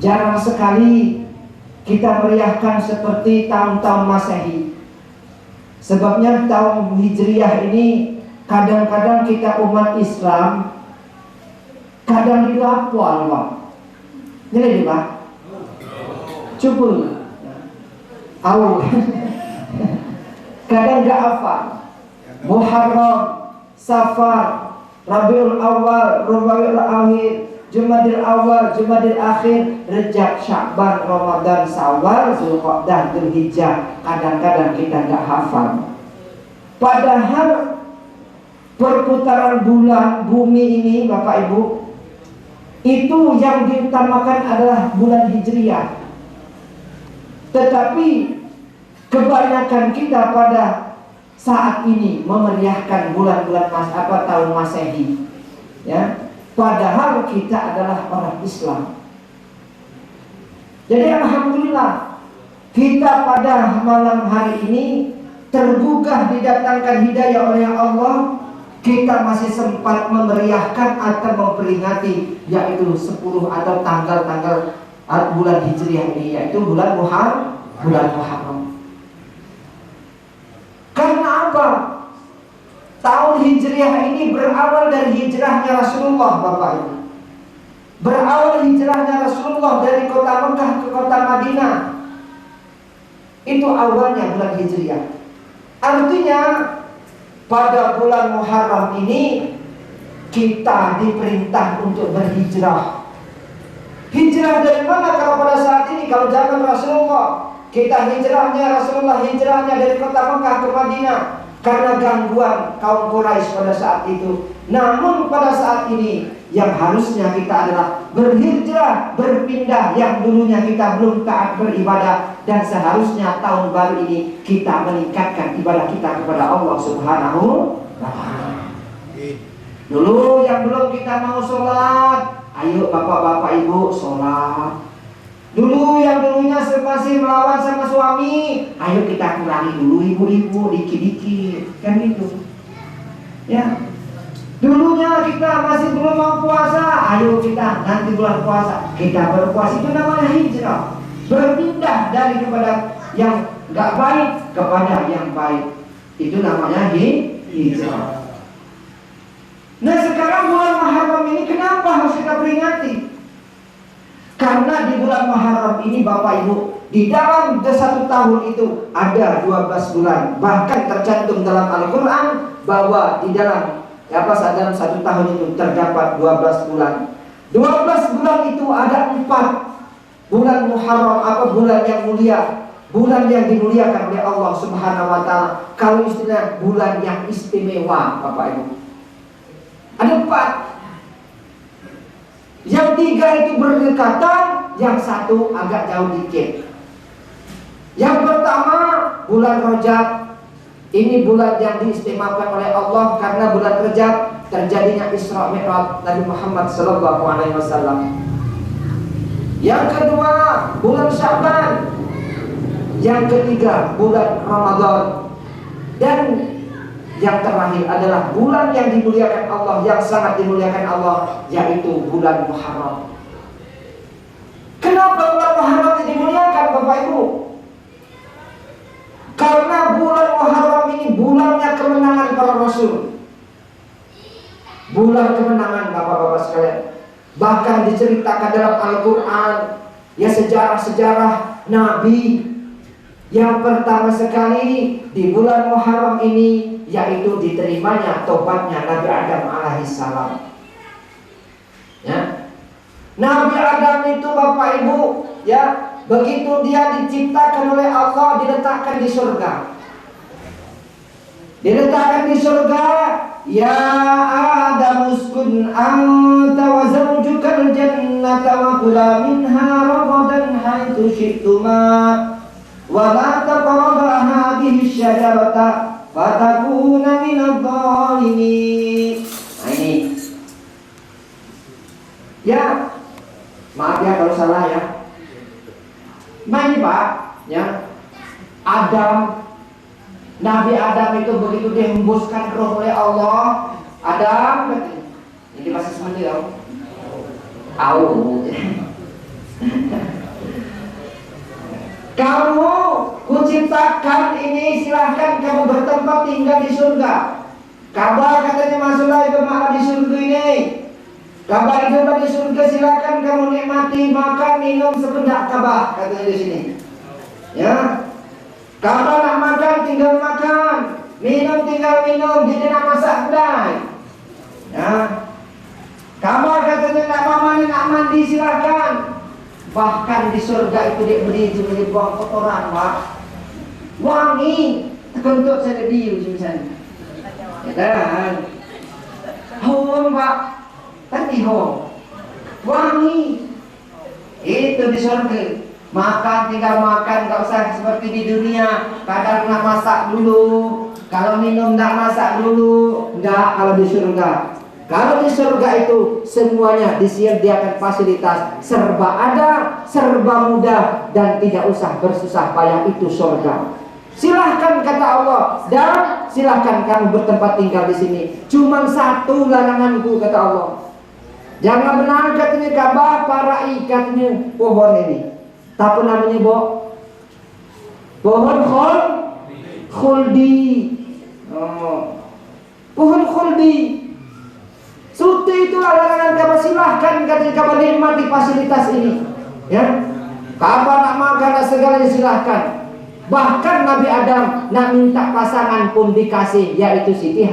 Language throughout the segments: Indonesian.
Jarang sekali kita meriahkan seperti tahun-tahun Masehi. Sebabnya tahun Hijriah ini kadang-kadang kita umat Islam kadang dilapor, Pak. Ini Pak. Cubul. Awal. Kadang gak hafal. Muharram, Safar, Rabiul Awal, Rabiul Akhir, Jumadil Awal, Jumadil Akhir, Rejab, Sya'ban, Ramadan, Syawal, Zulqa'dah, Dzulhijjah. Kadang-kadang kita gak hafal. Padahal perputaran bulan bumi ini, Bapak Ibu, itu yang diutamakan adalah bulan Hijriah. Tetapi kebanyakan kita pada saat ini memeriahkan bulan-bulan tahun Masehi, ya. Padahal kita adalah orang Islam. Jadi alhamdulillah kita pada malam hari ini tergugah didatangkan hidayah oleh Allah. Kita masih sempat memeriahkan atau memperingati yaitu 10 atau tanggal-tanggal bulan Hijriah ini, yaitu bulan Muharram. Karena apa? Tahun Hijriah ini berawal dari hijrahnya Rasulullah, Bapak Ibu. Berawal hijrahnya Rasulullah dari kota Mekah ke kota Madinah. Itu awalnya bulan Hijriah. Artinya pada bulan Muharram ini kita diperintah untuk berhijrah. Hijrah dari mana kalau pada saat ini? Kalau zaman Rasulullah, kita Rasulullah hijrahnya dari kota Mekah ke Madinah karena gangguan kaum Quraisy pada saat itu. Namun pada saat ini yang harusnya kita adalah berhijrah, berpindah. Yang dulunya kita belum taat beribadah, dan seharusnya tahun baru ini kita meningkatkan ibadah kita kepada Allah Subhanahu wa ta'ala. Dulu yang belum kita mau sholat, ayo bapak-bapak ibu sholat. Dulu yang dulunya masih melawan sama suami, ayo kita kurangi dulu ibu-ibu dikit-dikit, kan gitu. Ya. Dulunya kita masih belum mau puasa, ayo kita nanti bulan puasa kita berpuasa. Itu namanya hijrah. Berpindah dari kepada yang gak baik kepada yang baik. Itu namanya hijrah. Nah sekarang bulan Muharram ini kenapa harus kita peringati? Karena di bulan Muharram ini Bapak Ibu, di dalam satu tahun itu ada 12 bulan. Bahkan tercantum dalam Al-Quran bahwa di dalam dalam satu tahun itu terdapat 12 bulan. 12 bulan itu ada 4 bulan Muharram, apa bulan yang mulia, bulan yang dimuliakan oleh Allah Subhanahu wa ta'ala. Kalau istilah bulan yang istimewa, Bapak Ibu, ada 4. Yang 3 itu berdekatan, yang 1 agak jauh dikit. Yang pertama bulan Rajab. Ini bulan yang diistimewakan oleh Allah karena bulan Rajab terjadinya Isra Mi'raj Nabi Muhammad SAW. Yang kedua bulan Sya'ban. Yang ketiga bulan Ramadan. Dan yang terakhir adalah bulan yang dimuliakan Allah, yang sangat dimuliakan Allah, yaitu bulan Muharram. Kenapa bulan Muharram dimuliakan, Bapak Ibu? Karena bulan Muharram ini bulannya kemenangan para Rasul. Bulan kemenangan Bapak-bapak sekalian. Bahkan diceritakan dalam Al-Quran, ya, sejarah-sejarah Nabi. Yang pertama sekali di bulan Muharram ini, yaitu diterimanya tobatnya Nabi Adam alaihissalam. Ya. Nabi Adam itu Bapak Ibu, ya, begitu dia diciptakan oleh Allah, diletakkan di surga. Diletakkan di surga, ya Adam uskun anta wa zawjukal jannata wa kula minha ragadan haitsu syi'tuma wa la taqrabu hadhihi syajarata fatakuna minadh dhalimin. Nah ini, ya, maaf ya kalau salah ya. Nah ini Pak, ya, Nabi Adam itu begitu dihembuskan roh oleh Allah. Adam, ini masih semenit dong. diciptakan ini silahkan kamu bertempat tinggal di surga. Kabar katanya masuklah itu malah di surga ini. Kabar itu di surga silahkan kamu nikmati makan minum sependak kabar katanya di sini. Ya, kabar nak makan tinggal makan, minum tinggal minum, jadi nak masak kedai. Ya, kabar katanya nak mandi silahkan. Bahkan di surga itu dia beri buang kotoran, Pak. Wangi, terkentuk saya biu misalnya. Ya kan? Hong, Pak. Tadi hong. Wangi. Itu di surga. Makan tinggal makan, gak usah seperti di dunia. Kadang nak masak dulu. Kalau minum nak masak dulu. Enggak kalau di surga. Kalau di surga itu semuanya disediakan fasilitas, serba ada, serba mudah, dan tidak usah bersusah payah. Itu surga. Silahkan kata Allah, dan silahkan kamu bertempat tinggal di sini. Cuma satu laranganku kata Allah. Jangan benar katanya kabar para ikatnya pohon ini. Tapi namanya pohon khuldi. Pohon khuldi. Suti itulah larangan kabar, silahkan katanya kabar nikmati fasilitas ini. Ya, kabar nak makan segalanya silahkan. Bahkan Nabi Adam nak minta pasangan pun dikasih, yaitu Siti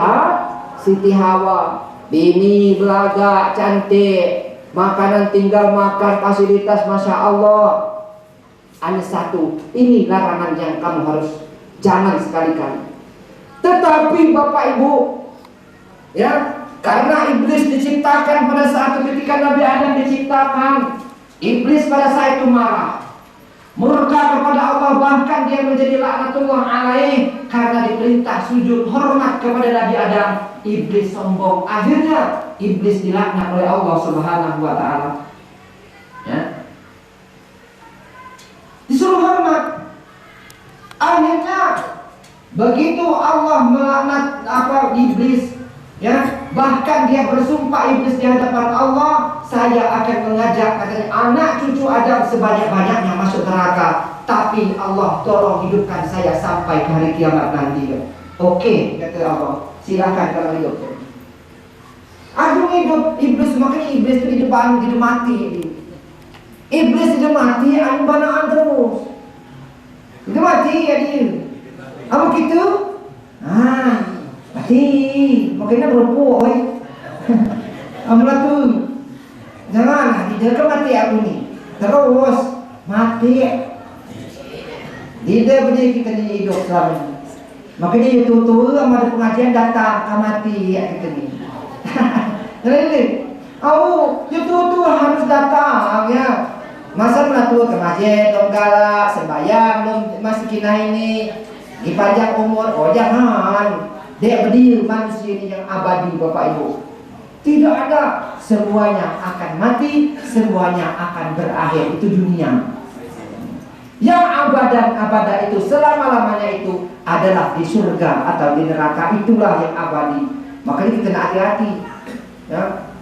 Hawa. Bini belaga cantik, makanan tinggal makan, fasilitas masya Allah. Hanya satu, ini larangan yang kamu harus jangan sekali-kali. Tetapi Bapak Ibu, ya. Karena iblis diciptakan pada saat ketika Nabi Adam diciptakan, iblis pada saat itu marah, murka kepada Allah, bahkan dia menjadi laknatullah alaih karena diperintah sujud hormat kepada Nabi Adam. Iblis sombong, akhirnya iblis dilaknat oleh Allah Subhanahu wa taala. Ya. Disuruh hormat. Akhirnya begitu Allah melaknat iblis, ya, bahkan dia bersumpah iblis di hadapan Allah, saya akan mengajak katanya anak cucu Adam sebanyak-banyaknya masuk neraka, tapi Allah tolong hidupkan saya sampai ke hari kiamat nanti. Oke, kata Allah, silakan kalau hidup. Aduh hidup iblis, makanya iblis itu hidup mati. Iblis hidup mati, anu banaan terus. Hidup mati ya dia. Apa gitu? Mati, makanya berupuk, amulah tuh, jangan, tidak mati aku nih, terus mati, tidak boleh kita hidup selama ini. Makanya itu sama ada pengajian datang, mati ya kita nih. Jadi, itu harus datang ya. Masa melatu ke masjid, galak, sembahyang, masih kina ini, dipanjang umur, jangan. Dia berdiri manusia ini yang abadi Bapak Ibu. Tidak ada, semuanya akan mati, semuanya akan berakhir. Itu dunia. Yang abada itu selama-lamanya itu adalah di surga atau di neraka. Itulah yang abadi. Makanya kita hati-hati. Ya.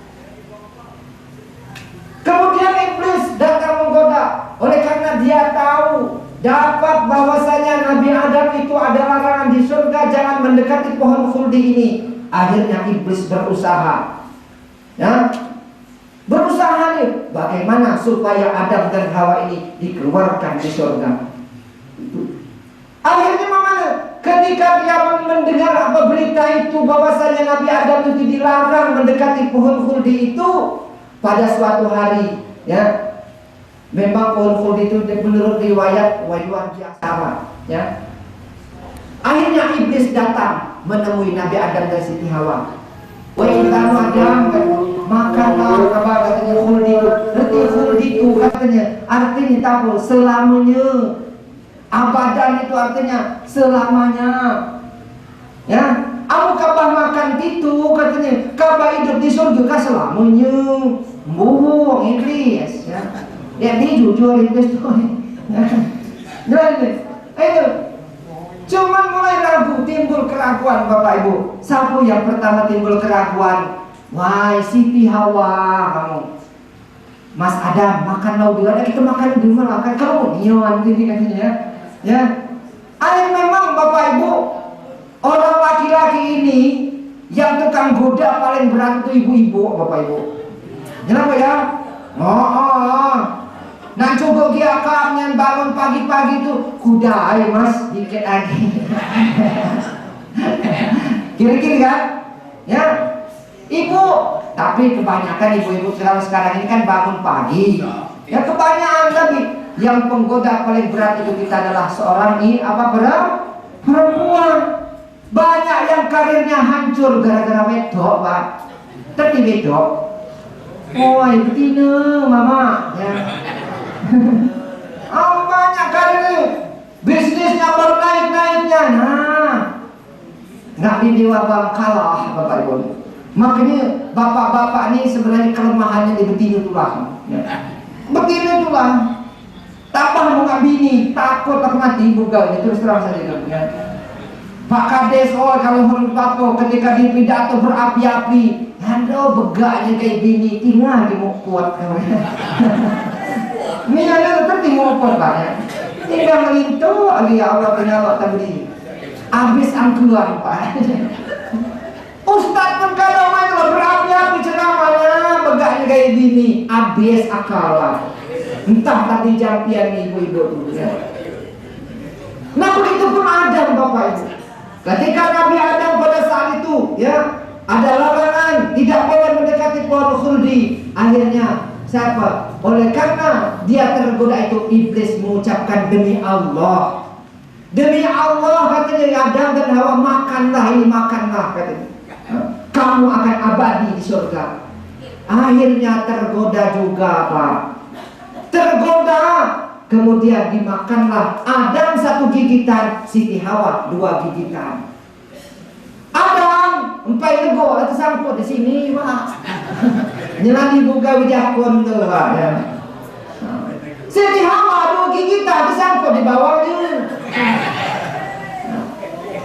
Kemudian iblis datang menggoda. Oleh karena dia tahu dapat bahwasanya Nabi Adam itu ada larangan di surga, jangan mendekati pohon khuldi ini. Akhirnya iblis berusaha, ya, berusaha nih bagaimana supaya Adam dan Hawa ini dikeluarkan di surga. Akhirnya mana? Ketika dia mendengar berita itu bahwasanya Nabi Adam itu dilarang mendekati pohon khuldi itu, pada suatu hari, ya. Memang pohon khuldi itu menurut riwayat luar biasa, ya. Akhirnya iblis datang menemui Nabi Adam dan Siti Hawa. Wahai Adam, makanlah kabar katanya khuldi itu. Berarti khuldi itu katanya artinya tahu selamanya. Abadan itu artinya selamanya. Ya, aku kabar makan itu katanya kabar hidup di surga selamanya. Bohong iblis, ya. Ya ini jujur iblis tuh. Ayo, cuman mulai ragu, timbul keraguan Bapak Ibu. Siapa yang pertama timbul keraguan? Wahai Siti Hawa, kamu, Mas Adam makan lauk di mana? Kita makan di mana? Makan kamu nyon gini katanya, ya. hari ini yang tukang goda paling berat itu ibu-ibu, Bapak Ibu. Kenapa ya? Nah coba dia yang bangun pagi-pagi tuh kuda, ayo mas, dikit lagi. Kira-kira kan? Ya, ibu. Tapi kebanyakan ibu-ibu sekarang ini kan bangun pagi. Ya kebanyakan lagi. Yang penggoda paling berat itu kita adalah seorang perempuan. Banyak yang karirnya hancur gara-gara wedok, Pak. Tapi wedok. Oh, betina, mama. Ya. Banyak karir bisnisnya baru naik-naiknya. Nah, nggak didewa bang kalah, Bapak Ibu. Makanya bapak-bapak ini sebenarnya kelemahannya di betina tulang. Ya. Betina tulang. Tambah mau bini, takut mati buka. Terus terang saja. Ya. Pak Kades, kalau hormat ketika di pidato berapi-api, aduh begaknya kayak bini, tinggal mau kuat. Ini ada seperti mau kuat banyak. Tinggal melintu, ya Allah penyalok tadi. Habis angkuhan Pak. Ustaz pun kalau main berapi-api ceramahnya, begaknya kayak bini, habis akalan. Entah tadi jampian ibu-ibu dulu ya. Nah begitu pun Adam, Bapak Ibu. Ketika Nabi Adam pada saat itu ya ada larangan tidak boleh mendekati pohon khuldi. Akhirnya siapa? Oleh karena dia tergoda itu, iblis mengucapkan demi Allah. Demi Allah katanya Adam dan Hawa, makanlah ini, makanlah katanya. Kamu akan abadi di surga. Akhirnya tergoda juga Pak. Tergoda. Kemudian dimakanlah Adam 1 gigitan, Siti Hawa 2 gigitan. Adam empai nego atau sangkut di sini Pak. Nyelani buka wijakun tuh Pak ya. Siti Hawa 2 gigitan disangkut di bawahnya.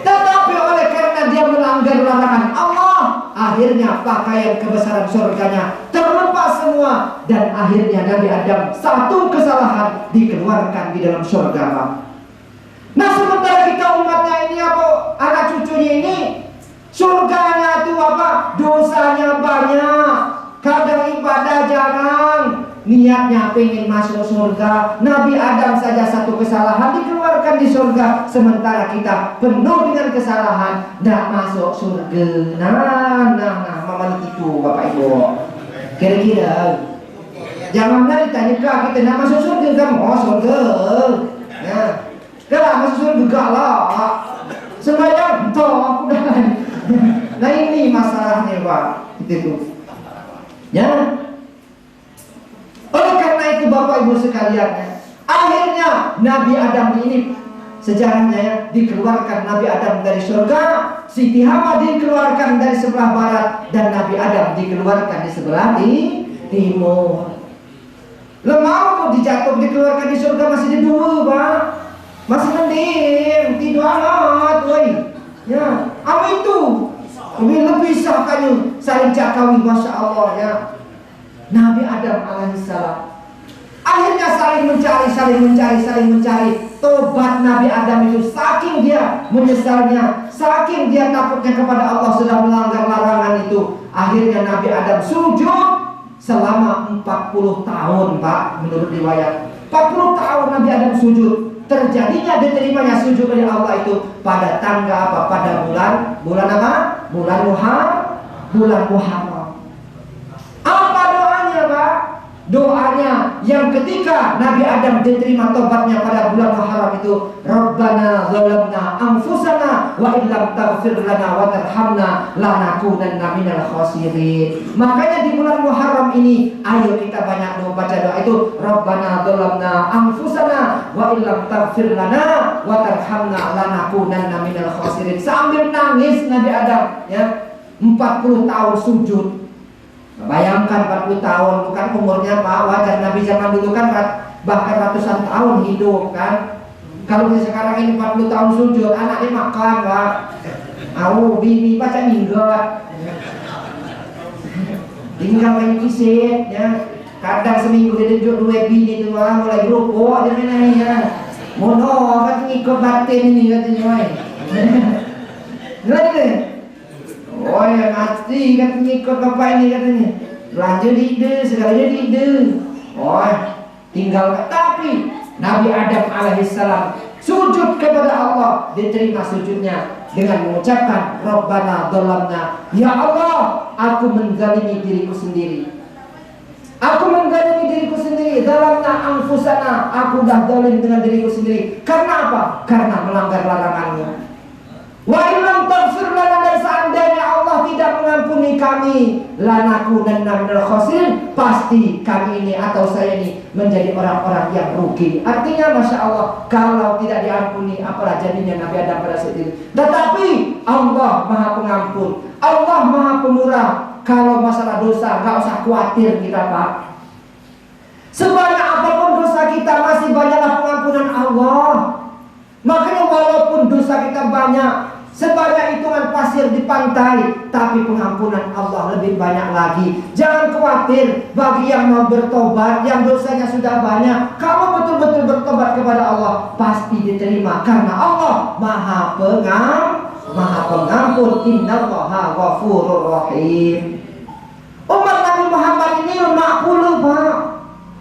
Tetapi oleh karena dia melanggar larangan Allah, akhirnya pakaian kebesaran surganya terlepas semua, dan akhirnya Nabi Adam 1 kesalahan dikeluarkan di dalam surga. Nah sementara kita umatnya ini apa, anak cucunya ini surganya itu apa, dosanya banyak, kadang ibadah jarang, niatnya pengen masuk surga. Nabi Adam saja 1 kesalahan dikeluarkan di surga, sementara kita penuh dengan kesalahan tidak masuk surga. Nah mama itu Bapak Ibu. Kira-kira janganlah ditanya kita tidak masuk surga, kamu mau surga ya, kalau masuk surga enggak lah, sembahyang toh udah. Nah ini masalahnya Pak, itu ya. Oleh karena itu Bapak Ibu sekalian, akhirnya Nabi Adam ini sejarahnya ya, dikeluarkan Nabi Adam dari surga, Siti Hawa dikeluarkan dari sebelah barat, dan Nabi Adam dikeluarkan di sebelah timur. Lemau dijatuh dikeluarkan di surga masih di dua Pak, masih mending tidur amat, woi. Ya, apa itu? Lebih sahkannya saling cakawi, masya Allah ya. Nabi Adam alaihissalam akhirnya saling mencari. Tobat Nabi Adam itu saking dia menyesalnya, saking dia takutnya kepada Allah sudah melanggar larangan itu, akhirnya Nabi Adam sujud selama 40 tahun Pak, menurut riwayat 40 tahun Nabi Adam sujud. Terjadinya diterimanya sujud dari Allah itu pada tanggal apa? Pada bulan apa? Bulan Muharram. Apa doanya Pak? Doanya yang ketika Nabi Adam diterima tobatnya pada bulan Muharram itu, Rabbana zalamna anfusana wa illam taghfir lana wa tarhamna lanakunanna minal khasirin. Makanya di bulan Muharram ini ayo kita banyak baca doa itu, Rabbana zalamna anfusana wa illam taghfir lana wa tarhamna lanakunanna minal khasirin. Sambil nangis Nabi Adam ya, 40 tahun sujud. Bayangkan 40 tahun, bukan umurnya Pak, wajar Nabi zaman dulu kan bahkan ratusan tahun hidup kan. Kalau di sekarang ini 40 tahun sujud, anaknya makan Pak, bini baca minggat, tinggal main kisit ya. Kadang seminggu dia tunjuk 2 bini itu mulai berupuk dia mana ya. Mono kan ngikut batin ini katanya. Gimana Oh ya mati katanya ikut bapak ini katanya. Belanja di ide, segalanya di ide. Oh tinggal. Tapi Nabi Adam alaihissalam sujud kepada Allah, diterima sujudnya dengan mengucapkan Rabbana dhalamna, ya Allah, aku menzalimi diriku sendiri. Aku menzalimi diriku sendiri. Dhalamna anfusana, aku dah zalim dengan diriku sendiri. Karena apa? Karena melanggar larangannya. Wa illam taghfir lana, dan seandainya Allah tidak mengampuni kami, lanakunanna minal khasirin, pasti kami ini atau saya ini menjadi orang-orang yang rugi. Artinya Masya Allah, kalau tidak diampuni apalah jadinya Nabi Adam pada saat itu. Tetapi Allah Maha Pengampun, Allah Maha Pemurah. Kalau masalah dosa nggak usah khawatir kita Pak. Sebanyak apapun dosa kita, masih banyaklah pengampunan Allah. Makanya walaupun dosa kita banyak, sebanyak hitungan pasir di pantai, tapi pengampunan Allah lebih banyak lagi. Jangan khawatir bagi yang mau bertobat, yang dosanya sudah banyak. Kamu betul-betul bertobat kepada Allah, pasti diterima. Karena Allah Maha Pengampun. Innallaha ghafurur rahim. Umat Nabi Muhammad ini 50 Pak.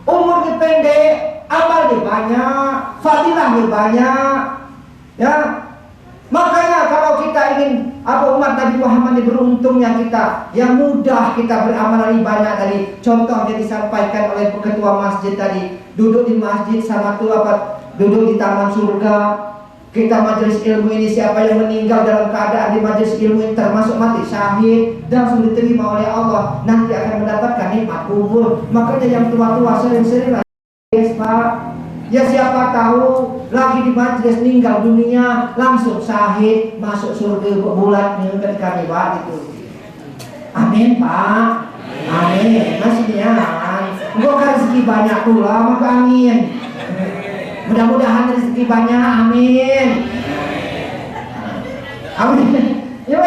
Umurnya pendek, amalnya banyak, fadilahnya banyak. Ya, makanya kalau kita ingin umat Nabi Muhammad ini beruntungnya kita, yang mudah kita beramal lebih banyak tadi. Contohnya disampaikan oleh ketua masjid tadi, duduk di masjid sama duduk di taman surga. Kita majelis ilmu ini, siapa yang meninggal dalam keadaan di majelis ilmu ini termasuk mati syahid, langsung diterima oleh Allah, nanti akan mendapatkan nikmat kubur. Makanya yang tua-tua sering-sering Pak. Ya siapa tahu lagi di majelis meninggal dunia, langsung syahid, masuk surga bulatnya ketika Pak itu. Amin Pak. Amin. Maksudnya gua kan rezeki banyak pula, maka amin. Mudah-mudahan rezeki banyak, amin. Amin. Ya.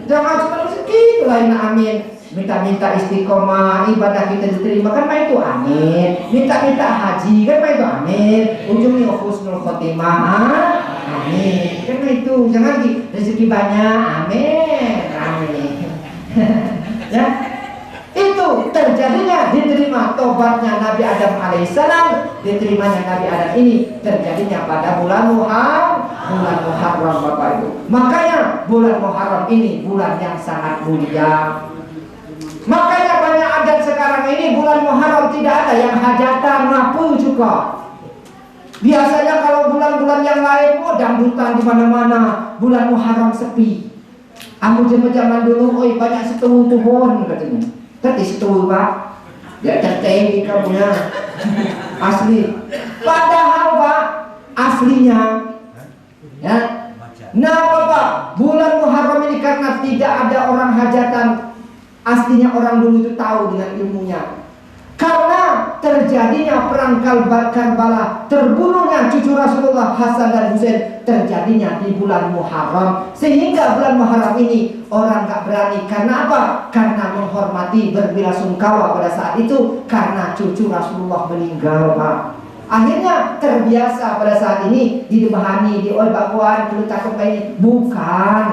Jangan cuma rezeki lain, amin. Minta-minta istiqomah, ibadah kita diterima, kan itu amin. Minta-minta haji, kan itu amin. Ujungnya husnul khotimah, amin. Kan itu, jangan lagi rezeki banyak, amin. Amin. Ya. Itu terjadinya diterima tobatnya Nabi Adam alaihissalam, diterimanya Nabi Adam ini terjadinya pada bulan Muharram Bapak Ibu. Makanya bulan Muharram ini bulan yang sangat mulia. Makanya banyak adat sekarang ini bulan Muharram tidak ada yang hajatan, ngapu juga. Biasanya kalau bulan-bulan yang lain dangdutan di mana-mana, bulan Muharram sepi. Aku zaman dulu, banyak setuhu tuhun katanya. Tadi setuhu Pak, ya tertemi kamunya asli. Padahal Pak aslinya, ya. Nah Bapak, bulan Muharram ini karena tidak ada orang hajatan, aslinya orang dulu itu tahu dengan ilmunya. Karena terjadinya perang Karbala, terbunuhnya cucu Rasulullah Hasan dan Husain terjadinya di bulan Muharram. Sehingga bulan Muharram ini orang gak berani. Karena apa? Karena menghormati, berbelasungkawa pada saat itu karena cucu Rasulullah meninggal Pak. Akhirnya terbiasa pada saat ini didebahani, diolbakuan, dulu takut ini. Bukan.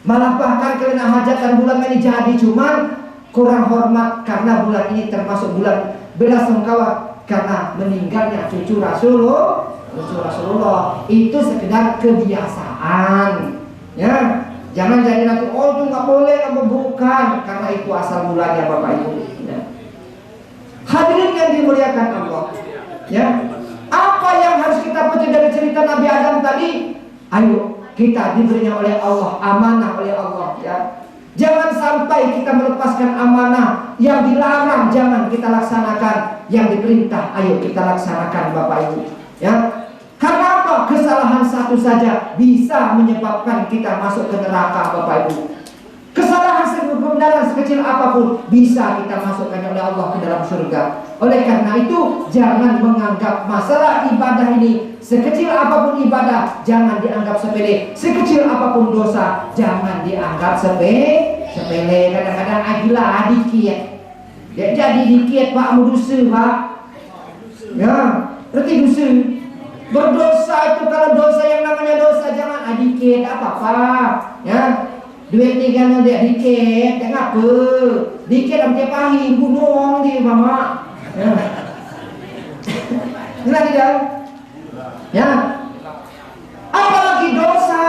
Malah bahkan karena hajatan bulan ini jadi cuman kurang hormat karena bulan ini termasuk bulan belasungkawa karena meninggalnya cucu Rasulullah. Itu sekedar kebiasaan, ya. Jangan jadi nanti itu nggak boleh, bukan, karena itu asal mulanya Bapak Ibu. Ya. Hadirin yang dimuliakan Allah, ya. Apa yang harus kita petik dari cerita Nabi Adam tadi? Ayo kita diberinya oleh Allah, amanah oleh Allah, ya. Jangan sampai kita melepaskan amanah. Yang dilarang jangan kita laksanakan, yang diperintah ayo kita laksanakan Bapak Ibu, ya. Karena apa? Kesalahan satu saja bisa menyebabkan kita masuk ke neraka Bapak Ibu. Kesalahan kebenaran sekecil apapun bisa kita masukkan oleh Allah ke dalam surga. Oleh karena itu jangan menganggap masalah ibadah ini, sekecil apapun ibadah jangan dianggap sepele. Sekecil apapun dosa jangan dianggap sepele. Kadang-kadang agila dikit, ya, jadi dikit Pak mudusi Pak, ya berarti dosa. Berdosa itu kalau dosa yang namanya dosa jangan adikit apa-apa, ya. Duit ni kan dia dikit, tengah apa? Dikit am tiap hari bunuh di mama. Ya. Benar tidak? Ya. Apalagi dosa.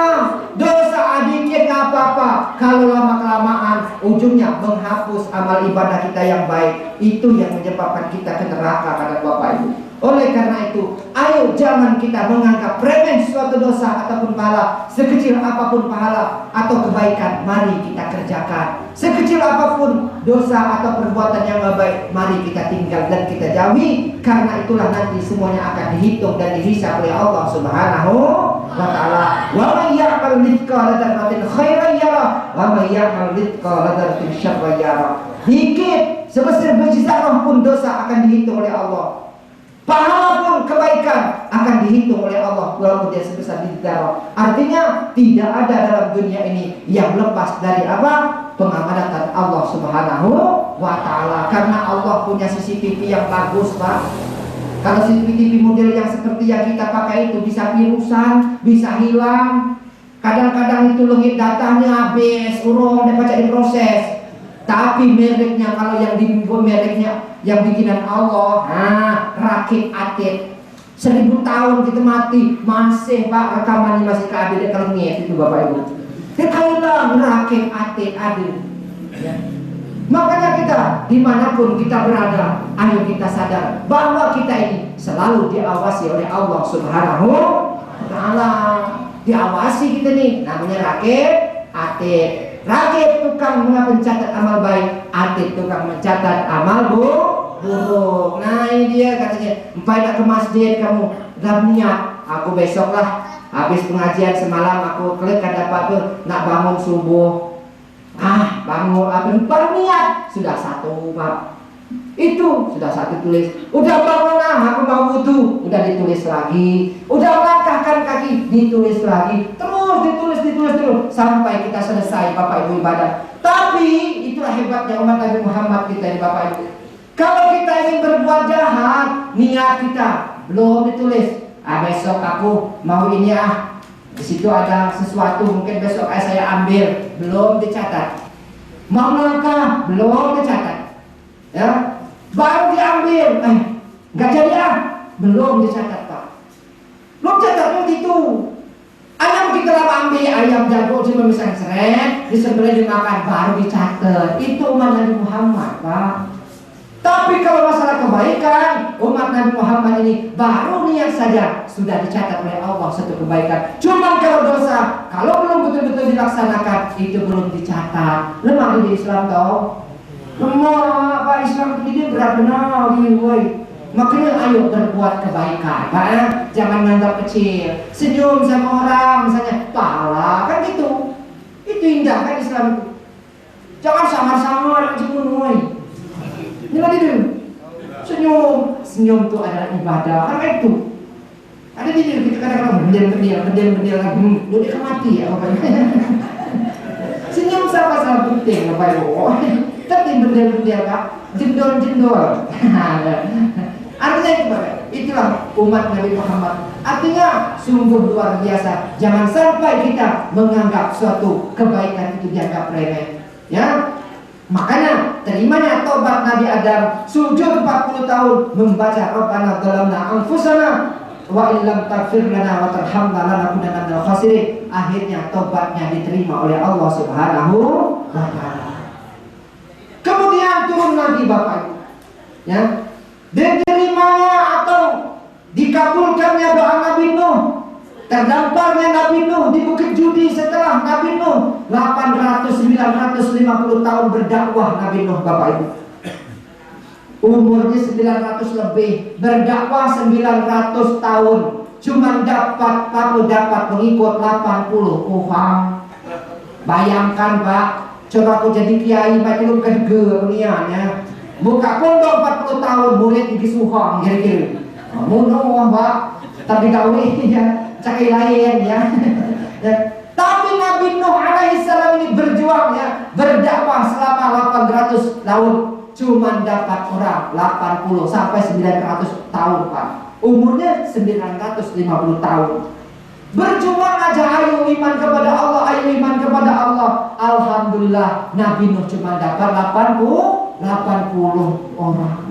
Dosa dikit nggak apa-apa. Kalau lama-kelamaan ujungnya menghapus amal ibadah kita yang baik. Itu yang menyebabkan kita ke neraka, kata Bapak Ibu. Oleh karena itu, ayo jangan kita menganggap remeh suatu dosa ataupun pahala. Sekecil apapun pahala atau kebaikan, mari kita kerjakan. Sekecil apapun dosa atau perbuatan yang gak baik, mari kita tinggal dan kita jauhi. Karena itulah nanti semuanya akan dihitung dan dihisab oleh Allah Subhanahu wa ta'ala. Wa may ya'mal mithqala dzarratin khairan yarah wa may ya'mal mithqala dzarratin syarran yarah. Dikit sebesar biji zarah pun dosa akan dihitung oleh Allah. Pahala pun kebaikan akan dihitung oleh Allah walaupun dia sebesar biji zarah. Artinya tidak ada dalam dunia ini yang lepas dari apa? Pengamanatan Allah Subhanahu wa ta'ala. Karena Allah punya CCTV yang bagus, Pak. Kalau CCTV model yang seperti yang kita pakai itu bisa virusan, bisa hilang. Kadang-kadang itu lengit datanya habis, urung dapat jadi proses. Tapi mereknya, kalau yang dibuat mereknya yang bikinan Allah, rakit atit 1000 tahun kita mati masih, Pak, rekamannya masih keadil kalau ngiat itu Bapak Ibu. Kita hilang rakit atit adil. Ya. Makanya kita dimanapun kita berada, ayo kita sadar bahwa kita ini selalu diawasi oleh Allah Subhanahu wa ta'ala. Diawasi kita nih, namanya rakit atit. Rakit tukang mencatat amal baik, atit tukang mencatat amal buruk. Nah ini dia katanya, empai nak ke masjid kamu dah niat, aku besok lah habis pengajian semalam aku klik ada apa tuh nak bangun subuh. Bangun baru niat sudah satu, Pak. Itu sudah satu tulis. Udah bangun aku mau wudu, udah ditulis lagi. Udah melangkahkan kaki, ditulis lagi. Terus ditulis sampai kita selesai Bapak Ibu ibadah. Tapi itulah hebatnya umat Nabi Muhammad kita ini Bapak Ibu. Kalau kita ingin berbuat jahat, niat kita belum ditulis. Besok aku mau ini di situ ada sesuatu mungkin besok saya ambil, belum dicatat. Mau melangkah, belum dicatat. Ya, baru diambil, nggak jadi belum dicatat, Pak. Belum catatnya gitu. Ayam kita ambil, ayam jago cuma misalnya seret, disembelih dimakan, baru dicatat. Itu umat Nabi Muhammad, Pak. Tapi kalau masalah kebaikan, umat Nabi Muhammad ini baru niat saja sudah dicatat oleh Allah satu kebaikan. Cuma kalau dosa, kalau belum betul-betul dilaksanakan, itu belum dicatat. Lemah di Islam tau? Lemah, Pak. Islam ini berat benar, woi. Makanya ayo berbuat kebaikan, Pak. Jangan menganggap kecil. Senyum sama orang, misalnya pahala, kan gitu. Itu indah kan Islam itu. Jangan samar-samar cuma woi. Ini dulu. Senyum itu adalah ibadah. Karena itu ada di diri kita kadang-kadang bendel udah mati ya Bapak. Senyum sama penting Bapak Ibu. Tapi bendel Pak, jendol. Artinya itu Bapak, itulah umat Nabi Muhammad. Artinya sungguh luar biasa. Jangan sampai kita menganggap suatu kebaikan itu dianggap remeh. Ya. Makanya terimanya tobat Nabi Adam, sujud 40 tahun membaca Rabbana dzalamna anfusana wa illam taghfir lana wa tarhamna lanakunanna minal khasirin. Akhirnya tobatnya diterima oleh Allah Subhanahu wa ta'ala. Kemudian turun lagi Bapak Ibu. Ya. Diterimanya atau dikabulkannya doa Nabi Nuh. Terdamparnya Nabi Nuh di Bukit Judi setelah Nabi Nuh 950 tahun berdakwah Nabi Nuh Bapak Ibu. Umurnya 900 lebih, berdakwah 900 tahun. Cuma dapat pengikut 80 ufang. Bayangkan Pak, coba aku jadi kiai Pak itu kedege niatnya. Buka pondok 40 tahun murid di ufang kira-kira. Mudah Pak, tapi gawe ya. Cakai lain ya. Tapi Nabi Nuh alaihissalam ini berjuang ya, berdakwah selama 800 tahun, cuma dapat orang 80 sampai 900 tahun Pak. Umurnya 950 tahun. Berjuang aja, ayo iman kepada Allah, ayo iman kepada Allah. Alhamdulillah, Nabi Nuh cuma dapat 80 orang.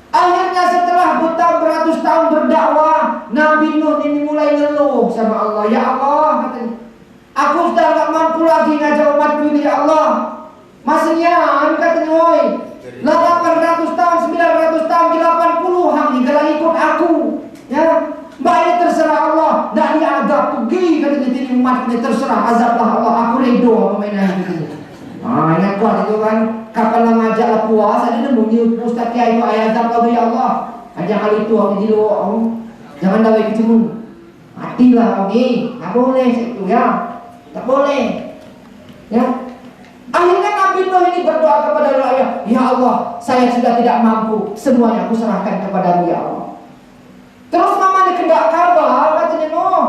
Akhirnya setelah beratus tahun berdakwah, Nabi Nuh ini mulai ngeluh sama Allah. Ya Allah, katanya, aku sudah gak mampu lagi ngajak umatku ini, ya Allah. Maksudnya, katanya, woi, 800 tahun, 900 tahun, 80 hang kalau ikut aku, ya. Baik terserah Allah, dah diadab pergi katanya jadi umat ini terserah azablah Allah, aku redo apa mainan gitu. Ingat kuat itu kan, kapan lama ajaklah puasa dia nembunyi Ustaz Kiai ayat azab kau ya Allah. Aja kali itu aku jadi jangan dawai kecemu. Matilah kau ni, tak boleh itu ya, tak boleh. Ya. Akhirnya Nabi Nuh ini berdoa kepada Allah, ya Allah, saya sudah tidak mampu, semuanya aku serahkan kepadamu ya Allah. Terus mama kendak kabar katanya Nuh,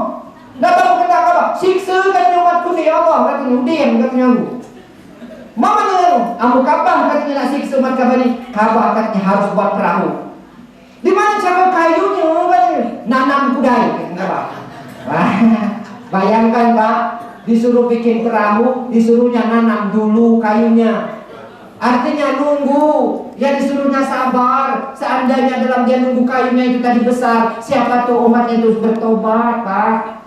nggak tahu kendak kabar, siksa katanya umatku ni ya Allah, katanya diam katanya aku. Mama Nuh, kamu kabar katanya nak siksa umat kabar ni, kabar katanya harus buat perahu. Di mana cara kayunya katanya, nanam kudai katanya. Bayangkan Pak, disuruh bikin perahu, disuruhnya nanam dulu kayunya. Artinya nunggu, ya disuruhnya sabar. Seandainya dalam dia nunggu kayunya itu tadi besar, siapa tuh umatnya itu bertobat, Pak.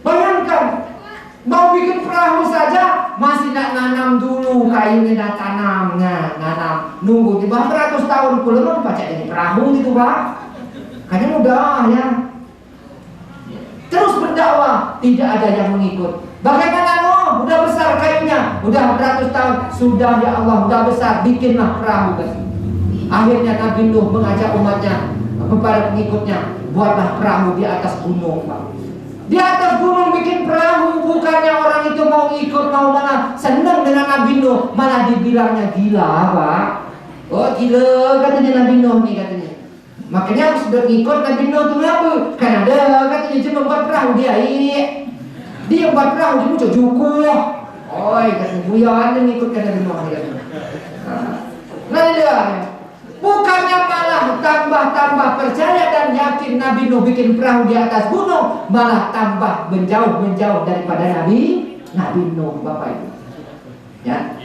Bayangkan, mau bikin perahu saja masih nak nanam dulu kayunya, dah tanam, nanam, nunggu di bawah 100 tahun pula mau baca jadi perahu gitu, Pak. Karena mudah ya. Terus berdakwah, tidak ada yang mengikut. Bagaimana Nuh? Udah besar kayunya, udah 100 tahun, sudah ya Allah, udah besar, bikinlah perahu. Akhirnya Nabi Nuh mengajak umatnya, kepada pengikutnya, buatlah perahu di atas gunung, Pak. Di atas gunung bikin perahu, bukannya orang itu mau ikut, mau malah senang dengan Nabi Nuh, malah dibilangnya gila, Pak. Oh gila katanya Nabi Nuh nih katanya. Makanya harus ngikut Nabi Nuh itu apa? Kan ada katanya cuma buat perahu dia buat perahu, dia muncul jukuh. Oi, katanya buyan yang ngikut Nabi Nuh katanya. Nah dia, bukannya malah tambah percaya dan yakin Nabi Nuh bikin perahu di atas gunung, malah tambah menjauh daripada Nabi Nuh, Bapak Ibu. Ya.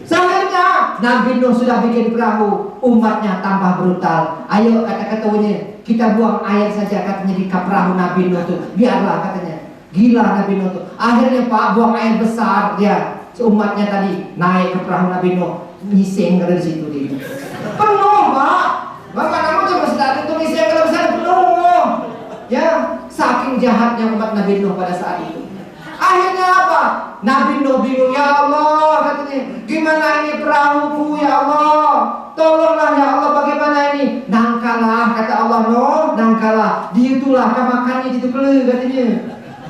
Sebenarnya Nabi Nuh sudah bikin perahu, umatnya tambah brutal. Ayo kata-katanya, kita buang air saja katanya di perahu Nabi Nuh itu. Biarlah katanya. Gila Nabi Nuh itu. Akhirnya Pak buang air besar dia. Umatnya tadi naik ke perahu Nabi Nuh, ngising dari situ dia. Penuh Pak. Bapak kamu coba sedar itu ngising kalau besar penuh. Ya, saking jahatnya umat Nabi Nuh pada saat itu. Akhirnya apa? Nabi Nuh bingung, ya Allah katanya, gimana ini perahuku ya Allah, tolonglah ya Allah, bagaimana ini? Nangkalah kata Allah, Nuh, nangkalah, diitulah kamakannya itu kelu katanya.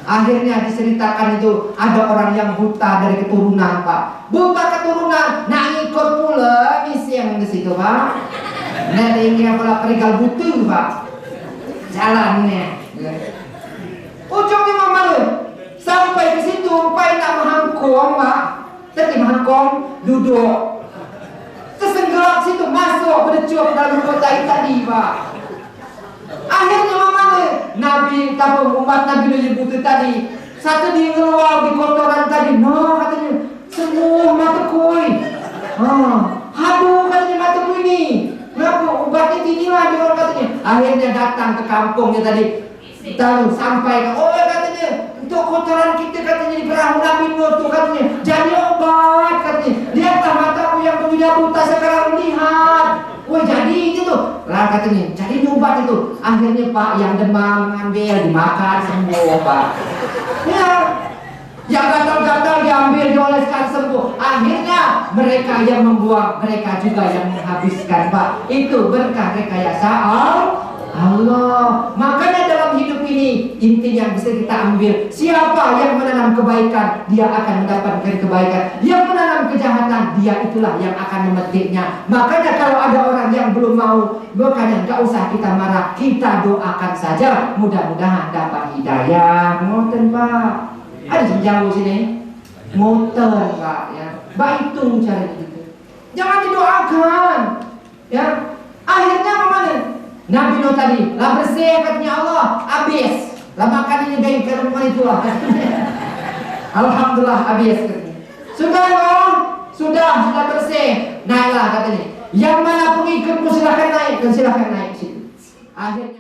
Akhirnya diceritakan itu ada orang yang buta dari keturunan Pak, buta keturunan, nak ikut pula misi yang di situ Pak. Nah ini pula perigal butuh Pak, jalannya. Ujungnya mana? Sampai ke situ, Pak nak menghangkong, Pak. Tadi menghangkong, duduk. Tersenggolak situ, masuk berdecup dalam kota tadi, Pak. Akhirnya mana? Nabi, umat Nabi Nuh tadi. Satu dia ngeluar di kotoran tadi. Nah, katanya, semua mata koi. Aduh, katanya mata koi ini. Kenapa? Obatnya inilah dia orang katanya. Akhirnya datang ke kampungnya tadi. Tahu sampai, oh katanya. Untuk kotoran kita katanya di perahu Nabi Nuh tuh katanya jadi obat katanya. Lihatlah mataku yang punya buta sekarang lihat. Wah jadi gitu lah katanya. Jadi obat itu. Akhirnya Pak yang demam ngambil dimakan sembuh Pak. Ya, yang gatal-gatal diambil dioleskan sembuh. Akhirnya mereka yang membuang, mereka juga yang menghabiskan Pak. Itu berkah rekayasa Allah. Makanya dalam hidup ini inti yang bisa kita ambil, siapa yang menanam kebaikan dia akan mendapatkan kebaikan, yang menanam kejahatan dia itulah yang akan memetiknya. Makanya kalau ada orang yang belum mau, makanya gak usah kita marah, kita doakan saja, mudah-mudahan dapat hidayah. Ngoten Pak, ada jauh sini motor Pak ya, baitung cara itu, jangan didoakan ya. Akhirnya kemana? Nabi Nuh tadi lah bersih katanya Allah, habis Lah makan ini gaya ke rumah itulah. Alhamdulillah habis. Sudah loh, sudah bersih. Naiklah katanya. Yang mana pengikutmu silahkan naik, dan silahkan naik situ. Akhirnya